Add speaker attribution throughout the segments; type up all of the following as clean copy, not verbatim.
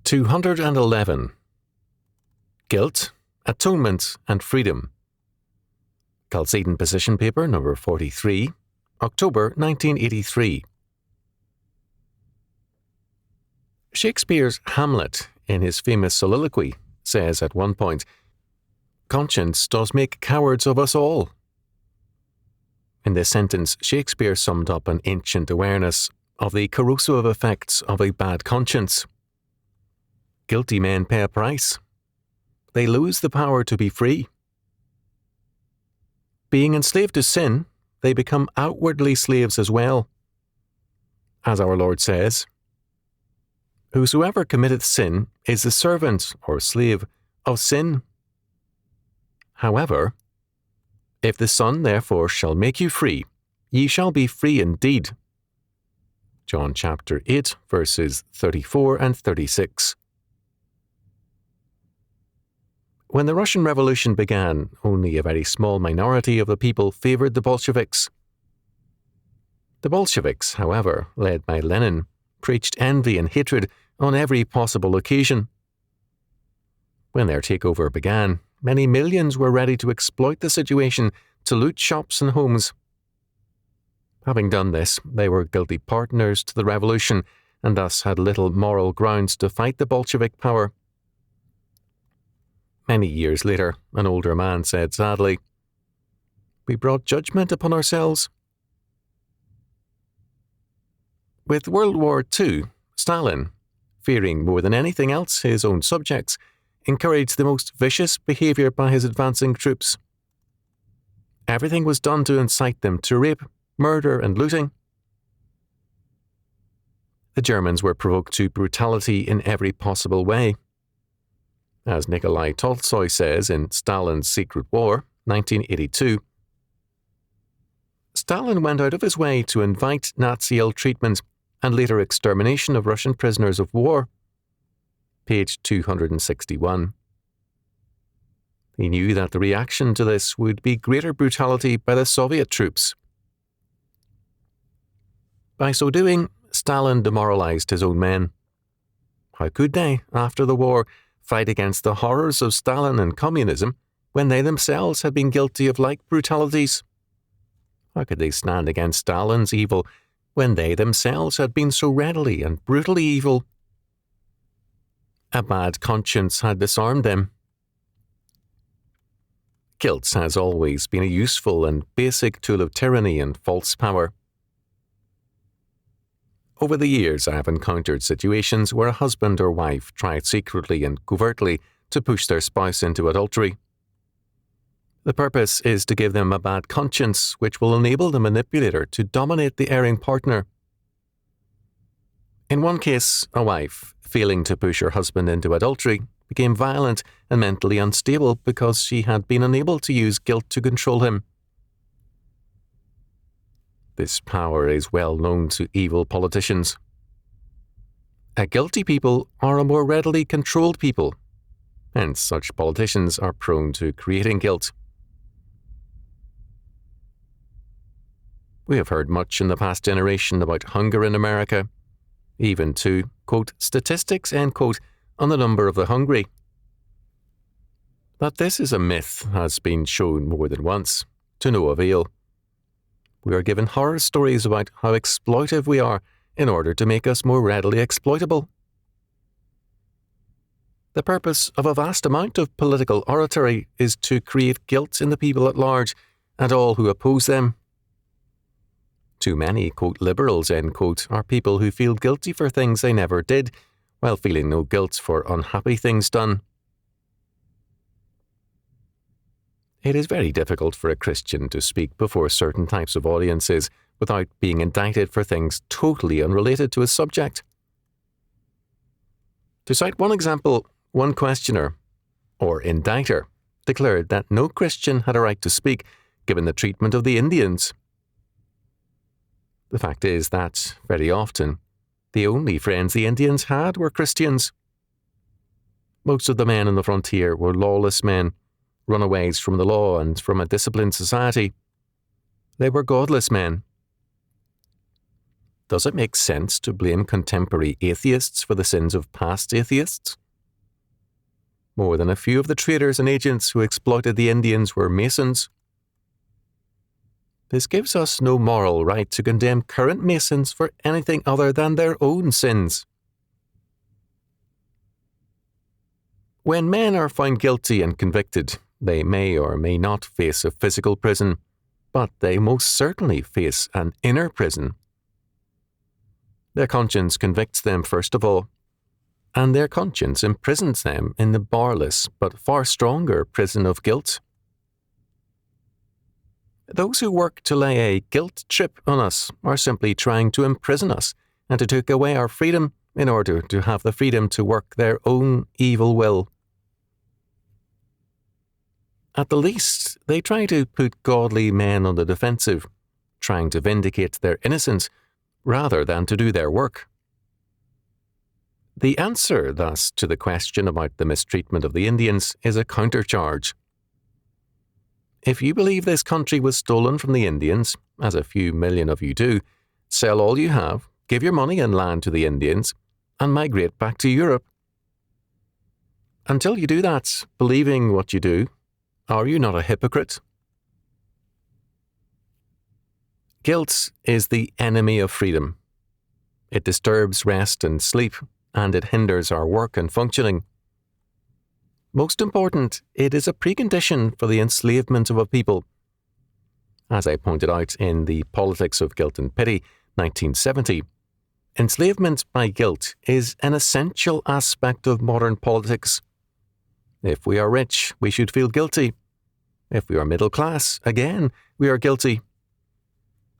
Speaker 1: 211. Guilt, Atonement and Freedom. Chalcedon Position Paper number 43, October 1983. Shakespeare's Hamlet, in his famous soliloquy, says at one point, "Conscience does make cowards of us all." In this sentence, Shakespeare summed up an ancient awareness of the corrosive effects of a bad conscience. Guilty men pay a price. They lose the power to be free. Being enslaved to sin, they become outwardly slaves as well. As our Lord says, "Whosoever committeth sin is the servant or slave of sin. However, if the Son therefore shall make you free, ye shall be free indeed." John chapter 8, verses 34 and 36. When the Russian Revolution began, only a very small minority of the people favored the Bolsheviks. The Bolsheviks, however, led by Lenin, preached envy and hatred on every possible occasion. When their takeover began, many millions were ready to exploit the situation to loot shops and homes. Having done this, they were guilty partners to the revolution and thus had little moral grounds to fight the Bolshevik power. Many years later, an older man said sadly, "We brought judgment upon ourselves." With World War II, Stalin, fearing more than anything else his own subjects, encouraged the most vicious behaviour by his advancing troops. Everything was done to incite them to rape, murder and looting. The Germans were provoked to brutality in every possible way. As Nikolai Tolstoy says in Stalin's Secret War, 1982, Stalin went out of his way to invite Nazi ill-treatment and later extermination of Russian prisoners of war. Page 261. He knew that the reaction to this would be greater brutality by the Soviet troops. By so doing, Stalin demoralized his own men. How could they, after the war, fight against the horrors of Stalin and communism when they themselves had been guilty of like brutalities? How could they stand against Stalin's evil when they themselves had been so readily and brutally evil? A bad conscience had disarmed them. Guilt has always been a useful and basic tool of tyranny and false power. Over the years, I have encountered situations where a husband or wife tried secretly and covertly to push their spouse into adultery. The purpose is to give them a bad conscience which will enable the manipulator to dominate the erring partner. In one case, a wife, failing to push her husband into adultery, became violent and mentally unstable because she had been unable to use guilt to control him. This power is well known to evil politicians. A guilty people are a more readily controlled people, hence such politicians are prone to creating guilt. We have heard much in the past generation about hunger in America, even to, quote, statistics, end quote, on the number of the hungry. That this is a myth has been shown more than once, to no avail. We are given horror stories about how exploitive we are in order to make us more readily exploitable. The purpose of a vast amount of political oratory is to create guilt in the people at large and all who oppose them. Too many, quote, liberals, end quote, are people who feel guilty for things they never did, while feeling no guilt for unhappy things done. It is very difficult for a Christian to speak before certain types of audiences without being indicted for things totally unrelated to his subject. To cite one example, one questioner, or indicter, declared that no Christian had a right to speak given the treatment of the Indians. The fact is that, very often, the only friends the Indians had were Christians. Most of the men on the frontier were lawless men, runaways from the law and from a disciplined society. They were godless men. Does it make sense to blame contemporary atheists for the sins of past atheists? More than a few of the traders and agents who exploited the Indians were Masons. This gives us no moral right to condemn current Masons for anything other than their own sins. When men are found guilty and convicted, they may or may not face a physical prison, but they most certainly face an inner prison. Their conscience convicts them first of all, and their conscience imprisons them in the barless but far stronger prison of guilt. Those who work to lay a guilt trip on us are simply trying to imprison us and to take away our freedom in order to have the freedom to work their own evil will. At the least, they try to put godly men on the defensive, trying to vindicate their innocence rather than to do their work. The answer, thus, to the question about the mistreatment of the Indians is a countercharge. If you believe this country was stolen from the Indians, as a few million of you do, sell all you have, give your money and land to the Indians, and migrate back to Europe. Until you do that, believing what you do, are you not a hypocrite? Guilt is the enemy of freedom. It disturbs rest and sleep, and it hinders our work and functioning. Most important, it is a precondition for the enslavement of a people. As I pointed out in The Politics of Guilt and Pity, 1970, enslavement by guilt is an essential aspect of modern politics. If we are rich, we should feel guilty. If we are middle class, again, we are guilty.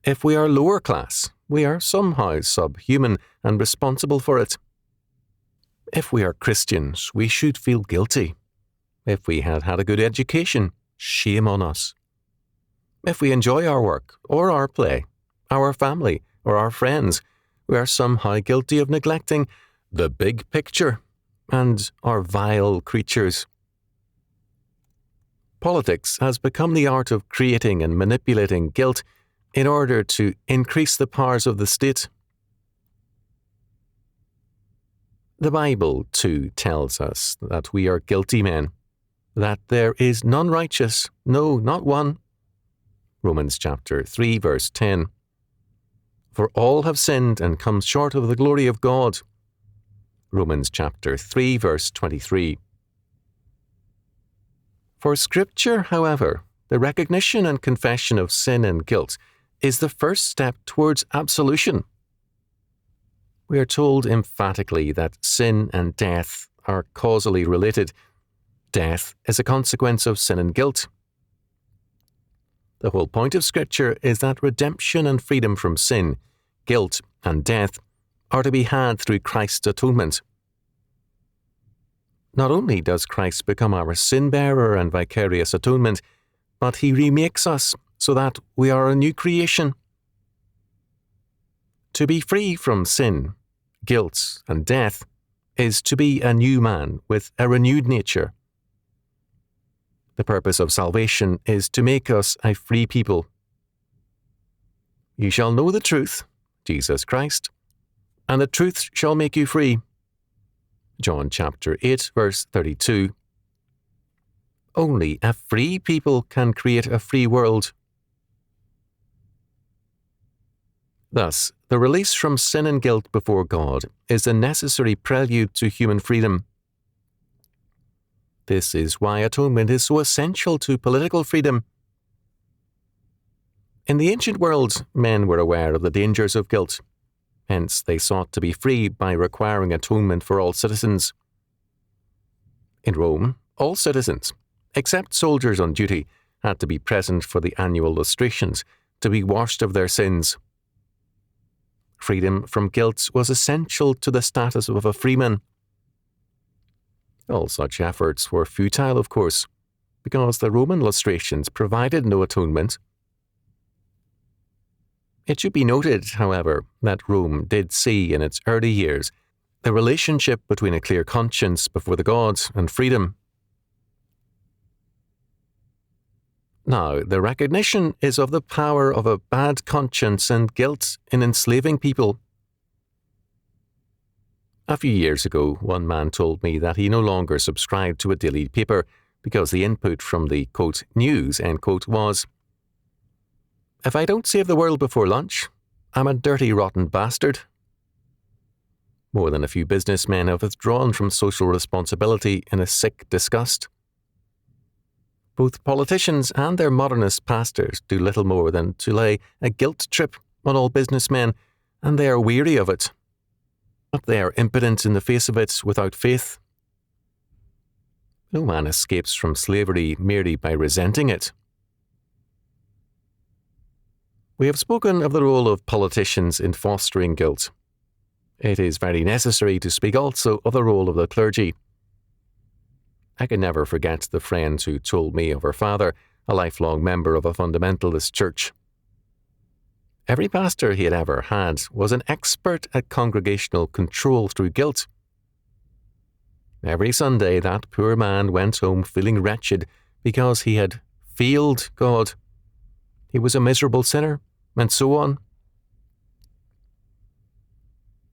Speaker 1: If we are lower class, we are somehow subhuman and responsible for it. If we are Christians, we should feel guilty. If we had had a good education, shame on us. If we enjoy our work or our play, our family or our friends, we are somehow guilty of neglecting the big picture and are vile creatures. Politics has become the art of creating and manipulating guilt in order to increase the powers of the state. The Bible, too, tells us that we are guilty men, that there is none righteous, no, not one. Romans chapter 3, verse 10. For all have sinned and come short of the glory of God. Romans chapter 3, verse 23. For Scripture, however, the recognition and confession of sin and guilt is the first step towards absolution. We are told emphatically that sin and death are causally related. Death is a consequence of sin and guilt. The whole point of Scripture is that redemption and freedom from sin, guilt, and death are to be had through Christ's atonement. Not only does Christ become our sin-bearer and vicarious atonement, but he remakes us so that we are a new creation. To be free from sin, guilt, and death is to be a new man with a renewed nature. The purpose of salvation is to make us a free people. You shall know the truth, Jesus Christ, and the truth shall make you free. John chapter 8, verse 32. Only a free people can create a free world. Thus, the release from sin and guilt before God is a necessary prelude to human freedom. This is why atonement is so essential to political freedom. In the ancient world, men were aware of the dangers of guilt. Hence, they sought to be free by requiring atonement for all citizens. In Rome, all citizens, except soldiers on duty, had to be present for the annual lustrations, to be washed of their sins. Freedom from guilt was essential to the status of a freeman. All such efforts were futile, of course, because the Roman lustrations provided no atonement. It should be noted, however, that Rome did see in its early years the relationship between a clear conscience before the gods and freedom. Now, the recognition is of the power of a bad conscience and guilt in enslaving people. A few years ago, one man told me that he no longer subscribed to a daily paper because the input from the, quote, news, end quote, was, "If I don't save the world before lunch, I'm a dirty, rotten bastard." More than a few businessmen have withdrawn from social responsibility in a sick disgust. Both politicians and their modernist pastors do little more than to lay a guilt trip on all businessmen, and they are weary of it. But they are impotent in the face of it without faith. No man escapes from slavery merely by resenting it. We have spoken of the role of politicians in fostering guilt. It is very necessary to speak also of the role of the clergy. I can never forget the friend who told me of her father, a lifelong member of a fundamentalist church. Every pastor he had ever had was an expert at congregational control through guilt. Every Sunday that poor man went home feeling wretched because he had failed God. He was a miserable sinner, and so on.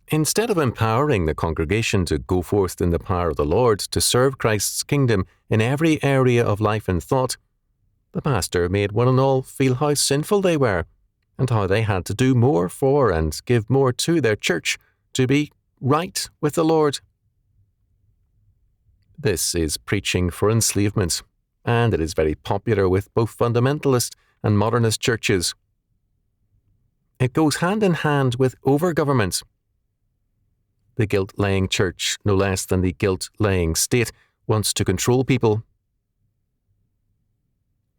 Speaker 1: Instead of empowering the congregation to go forth in the power of the Lord to serve Christ's kingdom in every area of life and thought, the pastor made one and all feel how sinful they were, and how they had to do more for and give more to their church to be right with the Lord. This is preaching for enslavement, and it is very popular with both fundamentalist and modernist churches. It goes hand in hand with over-government. The guilt-laying church, no less than the guilt-laying state, wants to control people.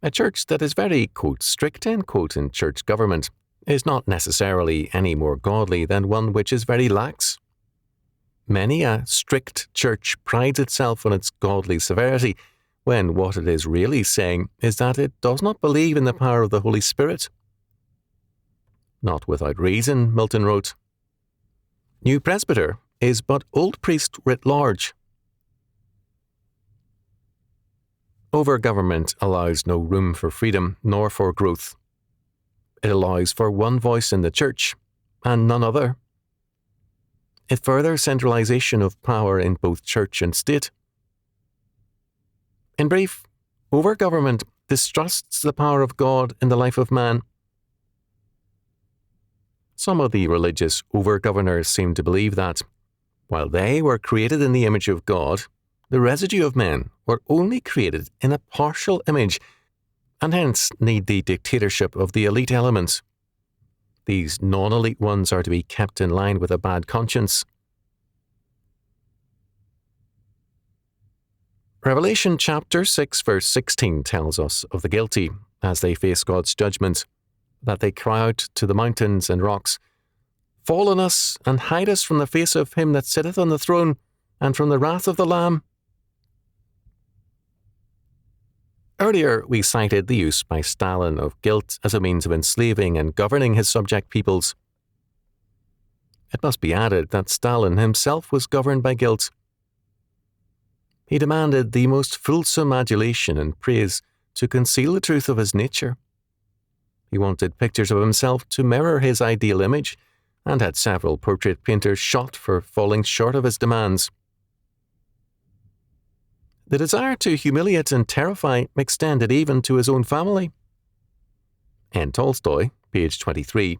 Speaker 1: A church that is very, quote, strict, end quote, in church government is not necessarily any more godly than one which is very lax. Many a strict church prides itself on its godly severity, when what it is really saying is that it does not believe in the power of the Holy Spirit. Not without reason, Milton wrote, "New presbyter is but old priest writ large." Over-government allows no room for freedom nor for growth. It allows for one voice in the church, and none other. It furthers centralization of power in both church and state. In brief, over-government distrusts the power of God in the life of man. Some of the religious over-governors seem to believe that, while they were created in the image of God, the residue of men were only created in a partial image, and hence need the dictatorship of the elite elements. These non-elite ones are to be kept in line with a bad conscience. Revelation chapter 6 verse 16 tells us of the guilty, as they face God's judgment, that they cry out to the mountains and rocks, "Fall on us, and hide us from the face of him that sitteth on the throne, and from the wrath of the Lamb." Earlier, we cited the use by Stalin of guilt as a means of enslaving and governing his subject peoples. It must be added that Stalin himself was governed by guilt. He demanded the most fulsome adulation and praise to conceal the truth of his nature. He wanted pictures of himself to mirror his ideal image, and had several portrait painters shot for falling short of his demands. The desire to humiliate and terrify extended even to his own family. N. Tolstoy, page 23.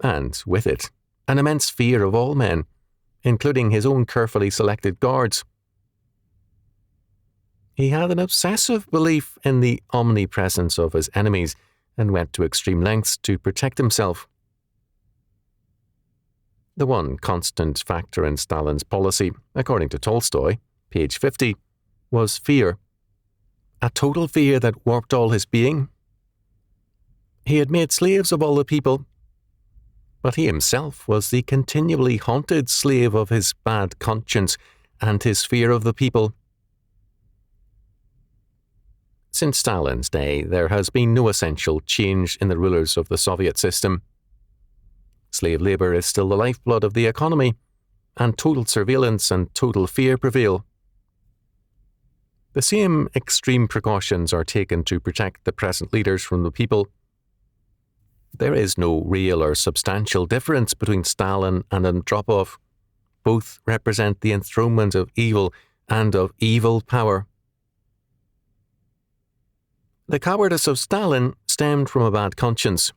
Speaker 1: And, with it, an immense fear of all men, including his own carefully selected guards. He had an obsessive belief in the omnipresence of his enemies and went to extreme lengths to protect himself. The one constant factor in Stalin's policy, according to Tolstoy, page 50, was fear. A total fear that warped all his being. He had made slaves of all the people, but he himself was the continually haunted slave of his bad conscience and his fear of the people. Since Stalin's day, there has been no essential change in the rulers of the Soviet system. Slave labor is still the lifeblood of the economy, and total surveillance and total fear prevail. The same extreme precautions are taken to protect the present leaders from the people. There is no real or substantial difference between Stalin and Andropov. Both represent the enthronement of evil and of evil power. The cowardice of Stalin stemmed from a bad conscience.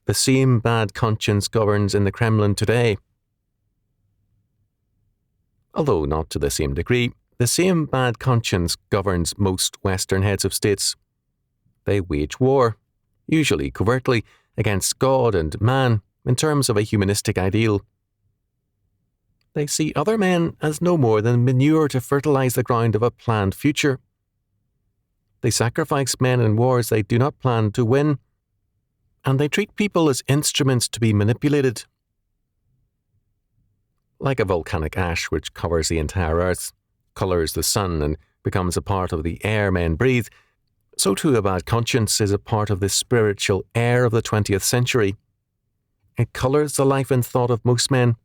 Speaker 1: The same bad conscience governs in the Kremlin today. Although not to the same degree, the same bad conscience governs most Western heads of states. They wage war, usually covertly, against God and man in terms of a humanistic ideal. They see other men as no more than manure to fertilize the ground of a planned future. They sacrifice men in wars they do not plan to win, and they treat people as instruments to be manipulated. Like a volcanic ash which covers the entire earth, colours the sun, and becomes a part of the air men breathe, so too a bad conscience is a part of the spiritual air of the 20th century. It colours the life and thought of most men.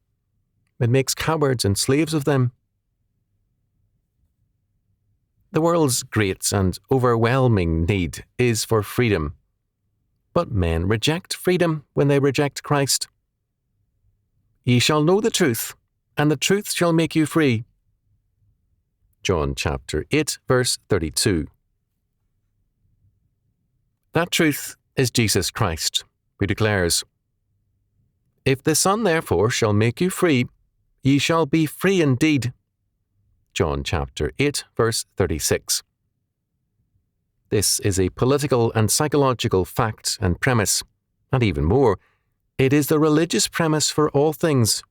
Speaker 1: It makes cowards and slaves of them. The world's great and overwhelming need is for freedom. But men reject freedom when they reject Christ. Ye shall know the truth, and the truth shall make you free. John chapter 8, verse 32. That truth is Jesus Christ, who declares, If the Son therefore shall make you free, ye shall be free indeed. John chapter 8, verse 36. This is a political and psychological fact and premise, and even more, it is the religious premise for all things.